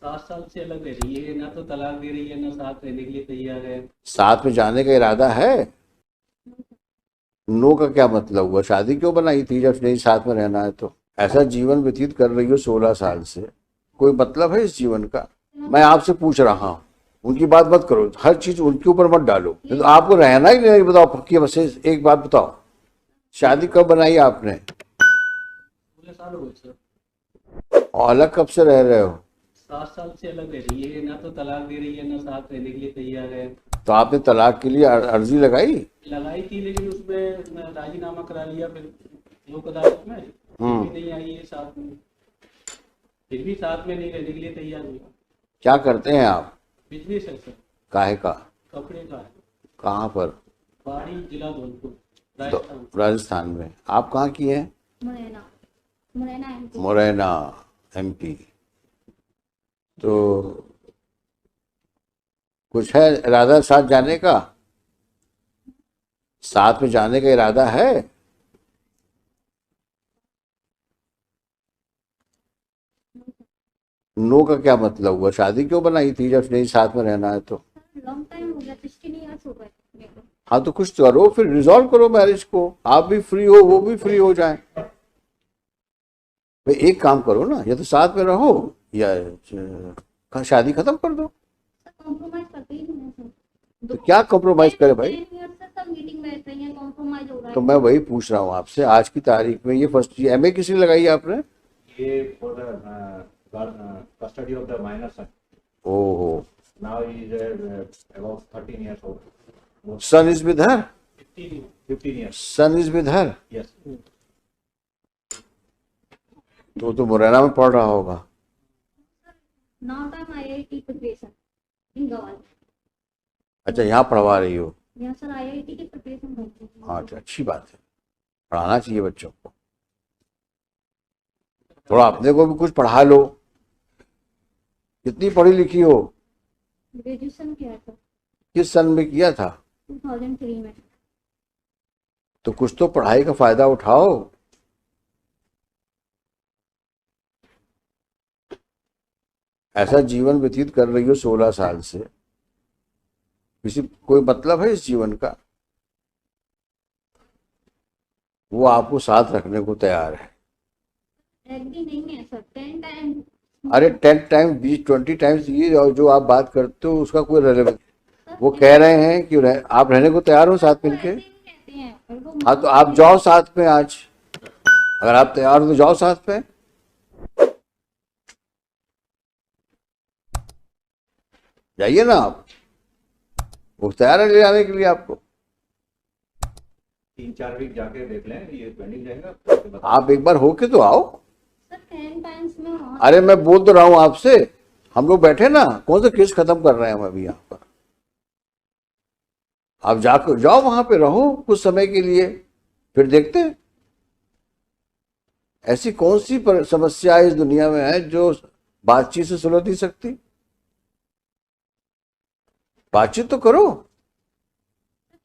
7 साल से अलग रह रही है, ना तो तलाक दे रही है, ना साथ रहने के लिए तैयार है। साथ में जाने का इरादा है? नो का क्या मतलब हुआ? शादी क्यों बनाई थी जब नहीं साथ में रहना है तो? ऐसा जीवन व्यतीत कर रही हो 16 साल से, कोई मतलब है इस जीवन का? मैं आपसे पूछ रहा हूँ, उनकी बात मत करो, हर चीज उनके ऊपर मत डालो। तो आपको रहना ही नहीं, बताओ पक्की बस एक बात बताओ, शादी कब बनाई आपने? 16 साल हो गए सर। और अलग कब से रह रहे हो? 7 साल से अलग रह रही है, ना तो तलाक दे रही है, ना साथ रहने के लिए तैयार है। तो आपने तलाक के लिए अर्जी लगाई? लगाई थी, लेकिन उसमें राजीनामा करा लिया फिर लोक अदालत में, फिर भी नहीं आई है साथ में। फिर भी साथ में नहीं रहने के लिए तैयार हुआ। क्या करते हैं आप? बिजनेस है सर। काहे का? कपड़े का है। कहाँ पर? पहाड़ी जिला धौलपुर, तो राजस्थान। राजस्थान में। आप कहाँ की हैं? मुरैना। मुरैना एमपी। मुरैना एमपी। तो कुछ है इरादा साथ जाने का? साथ में जाने का इरादा है? नो का क्या मतलब हुआ? शादी क्यों बनाई थी जब नहीं साथ में रहना है तो? लॉन्ग टाइम हो गया, 16 इयर्स हो गए मेरे को। हाँ तो कुछ करो, फिर रिजॉल्व करो मैरिज को, आप भी फ्री हो वो भी फ्री हो जाए। भाई एक काम करो ना, या तो साथ में रहो या शादी खत्म कर दो। सर कॉम्प्रोमाइज करते ही नहीं है सर। तो क्या कॉम्प्रोमाइज करे भाई? 10 ईयर से सब मीटिंग बैठ रही है, कॉम्प्रोमाइज हो रहा है। तो मैं वही पूछ रहा हूँ आपसे, आज की तारीख में ये फर्स्ट एमए किसने लगाई आपने? ये for the custody of the minor son. ओहो। Now he is about 13 years old. Son is with her? 15 years. Son is with her? Yes. तो मुरैना में पढ़ रहा होगा। Now time IIT preparation in Gwalior. अच्छा यहाँ पढ़वा रही हो? यहाँ सर आईआईटी की प्रिपरेशन करती हूँ। हाँ अच्छा, अच्छी बात है, पढ़ाना चाहिए बच्चों को। थोड़ा अपने को भी कुछ पढ़ा लो। कितनी पढ़ी लिखी हो? ग्रेजुएशन किया था किस सन में किया था? 2003 में। तो कुछ तो पढ़ाई का फायदा उठाओ। ऐसा जीवन व्यतीत कर रही हो 16 साल से, किसी कोई मतलब है इस जीवन का? वो आपको साथ रखने को तैयार है। एग्री नहीं है सर, 10 टाइम। अरे 10 टाइम 20 टाइम्स ये और जो आप बात करते हो उसका कोई रेलेवेंस? वो कह रहे हैं कि आप रहने को तैयार हो साथ मिलके? कहते हैं। हाँ तो आप जाओ साथ में आज, अगर आप तैयार हो तो जाओ साथ में। जाइए ना आप, वो तैयार है ले जाने के लिए आपको। 3-4 वीक जाके देख लें, ये पेंडिंग रहेगा। आप एक बार होके तो आओ। सर 10 टाइम्स में वहाँ। अरे मैं बोल तो रहा हूँ आपसे, हम लोग बैठे ना, कौन सा केस खत्म कर रहे हैं हम अभी यहाँ पर? आप जाकर जाओ वहां पे रहो कुछ समय के लिए, फिर देखते हैं। ऐसी कौन सी समस्या इस दुनिया में है जो बातचीत से सुलझ नहीं सकती? बातचीत तो करो।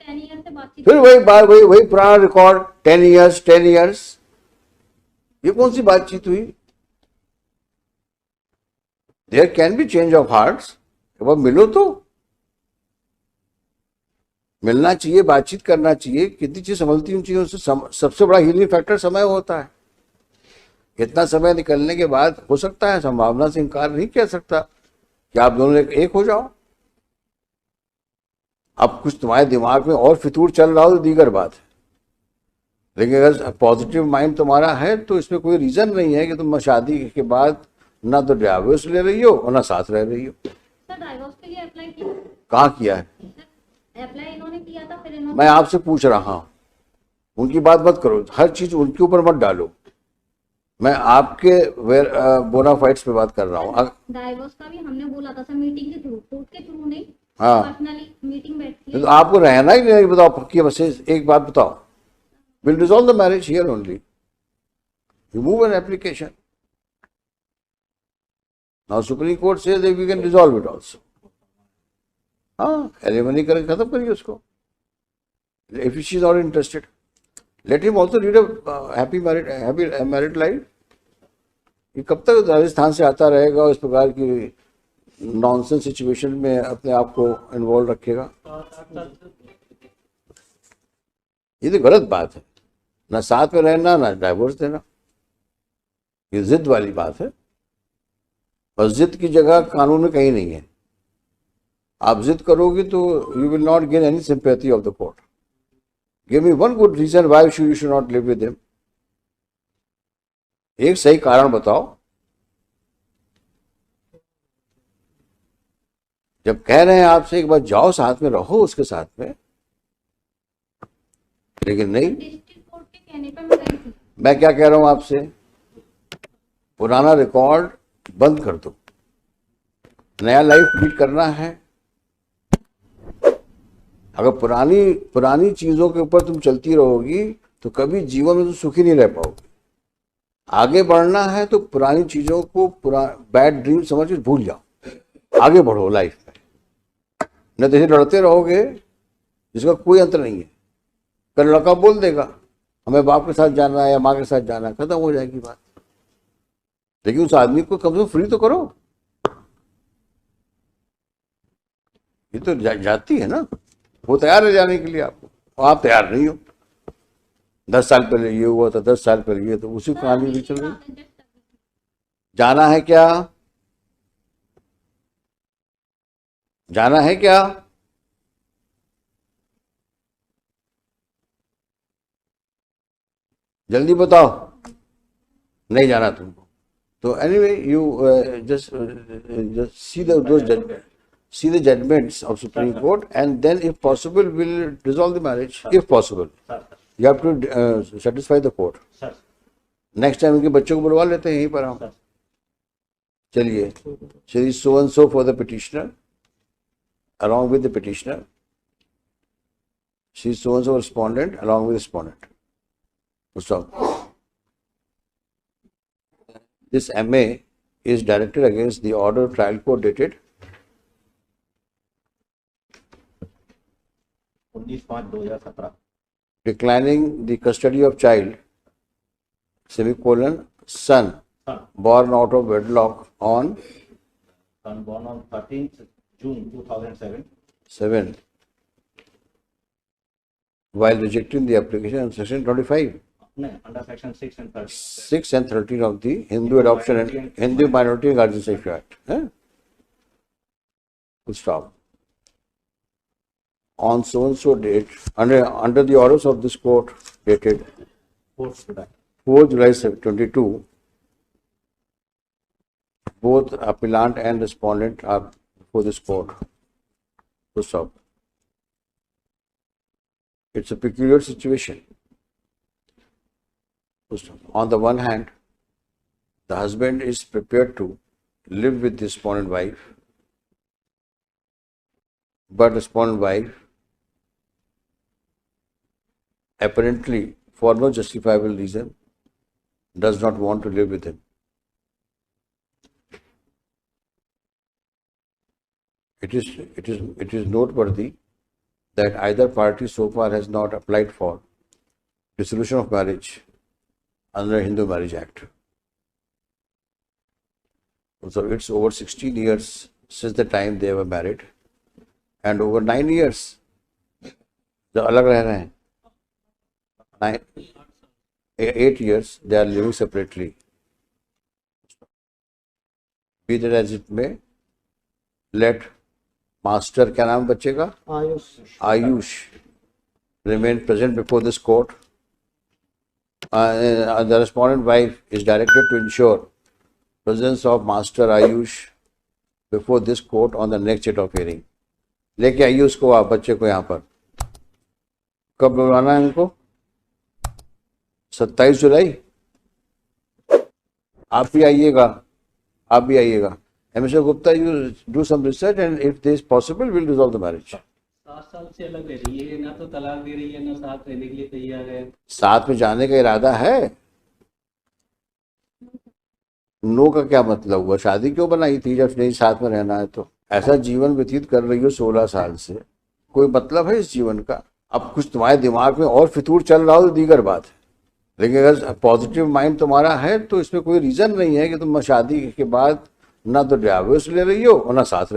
10 ईयर से बातचीत। फिर वही बात, वही पुराना रिकॉर्ड, 10 इयर्स। ये कौन सी बातचीत हुई? There can be change of hearts. एक बार मिलो तो, मिलना चाहिए, बातचीत करना चाहिए। कितनी चीज संभलती उन चीजों से। सबसे बड़ा हीलिंग फैक्टर समय होता है। इतना समय निकलने के बाद हो सकता है, संभावना से इनकार नहीं किया सकता कि आप दोनों एक हो जाओ। अब कुछ तुम्हारे दिमाग में और फितूर चल रहा हो तो दीगर बात है, लेकिन अगर पॉजिटिव माइंड तुम्हारा है तो इसमें कोई रीजन नहीं है कि तुम शादी के बाद ना तो डाइवोर्स ले रही हो और ना साथ रह रही हो। सर डाइवोर्स के लिए अप्लाई किया? कहाँ किया है? अप्लाई इन्होंने किया था, फिर इन्होंने। मैं आपसे पूछ रहा हूँ, उनकी बात मत करो, हर चीज उनके ऊपर मत डालो। मैं आपके बोनाफाइड्स पे बात कर रहा हूँ। डाइवोर्स का भी हमने बोला था सर, मीटिंग के थ्रू, कोर्ट के थ्रू नहीं। हाँ। पर्सनली मीटिंग बैठती है। तो आपको रहना ही नहीं, बताओ पक्की बस एक बात बताओ, will resolve the marriage here only, remove an application. Now Supreme Court says that we can resolve it also. हाँ, एलिमनी करके खत्म करिए उसको। If she is not interested, let him also lead a happy married life. ये कब तक राजस्थान से आता रहेगा और इस प्रकार की नॉनसेंस सिचुएशन में अपने आप को इन्वॉल्व रखेगा? 7-8 साल से ये तो गलत बात है। ना साथ में रहना ना डाइवोर्स देना, ये जिद वाली बात है। और जिद की जगह कानून में कहीं नहीं है। आप जिद करोगे तो you will not gain any sympathy of the court. Give me one good reason why you should not live with him. एक सही कारण बताओ। जब कह रहे हैं आपसे एक बार जाओ साथ में रहो उसके साथ में, लेकिन नहीं। डिस्ट्रिक्ट कोर्ट के कहने पर मैं गई थी। मैं क्या कह रहा हूं आपसे, पुराना रिकॉर्ड बंद कर दो, नया लाइफ लीड करना है। अगर पुरानी चीजों के ऊपर तुम चलती रहोगी तो कभी जीवन में तुम सुखी नहीं रह पाओगे। आगे बढ़ना है तो पुरानी चीजों को बैड ड्रीम समझ के भूल जाओ, आगे बढ़ो लाइफ में। न तो ऐसे लड़ते रहोगे जिसका कोई अंत नहीं है। कल लड़का बोल देगा हमें बाप के साथ जाना है या माँ के साथ जाना है, खत्म हो जाएगी बात। लेकिन उस आदमी को कम से कम फ्री तो करो। ये तो जाती है ना, वो तैयार है जाने के लिए आपको, और आप तैयार नहीं हो। 10 साल पहले ये हुआ था, 10 साल पहले ये, तो उसी कहानी भी चल रही। जाना है क्या? जाना है क्या? जल्दी बताओ। नहीं जाना तुमको तो anyway you just see the judgments of Supreme Court, and then if possible will resolve the marriage if possible. You have to satisfy the court. Next time इनके बच्चों को बुलवा लेते हैं यहीं पर हम। चलिए, Shri so and so for the petitioner, along with the petitioner, she so and so respondent along with respondent. Stop. This MA is directed against the order of trial court dated 19/5/2017, declining the custody of child, son, born out of wedlock on son born on 13th June 2007, 7, while rejecting the application on section 25, under section 6 and 13. 6 and 13 of the Hindu Adoption and Hindu Minority and Guardianship Act. Full stop. On so and so date, under the orders of this court dated 4 July 22, both appellant and respondent are before this court. Full stop. It's a peculiar situation. On the one hand, the husband is prepared to live with the respondent wife, but respondent wife, apparently for no justifiable reason, does not want to live with him. It is noteworthy that either party so far has not applied for dissolution of marriage under Hindu Marriage Act. So it's over 16 years since the time they were married, and over 9 years जो अलग रह रहे हैं, 8 years they are living separately. Be that as it may, let master, क्या नाम बच्चे का, Ayush, remain present before this court. The respondent wife is directed to ensure presence of master Ayush before this court on the next date of hearing. लेके आइए उसको, आप बच्चे को यहाँ पर। कब बुलाना है इनको? 27 जुलाई। आप भी आइएगा। Mr. Gupta, you do some research and if this is possible, we'll resolve the marriage. 7 साल से अलग रह रही है, ना तो तलाक दे रही है, ना साथ रहने के लिए तैयार है। साथ में जाने का इरादा है? नो का क्या मतलब हुआ? शादी क्यों बनाई थी जब नहीं साथ में रहना है तो? ऐसा जीवन व्यतीत कर रही हो 16 साल से, कोई मतलब है इस जीवन का? अब कुछ तुम्हारे दिमाग में और फितूर चल रहा हो तो दीगर बात है, लेकिन अगर पॉजिटिव माइंड तुम्हारा है तो इसमें कोई रीजन नहीं है कि तुम शादी के बाद ना तो डिवोर्स ले रही हो और ना साथ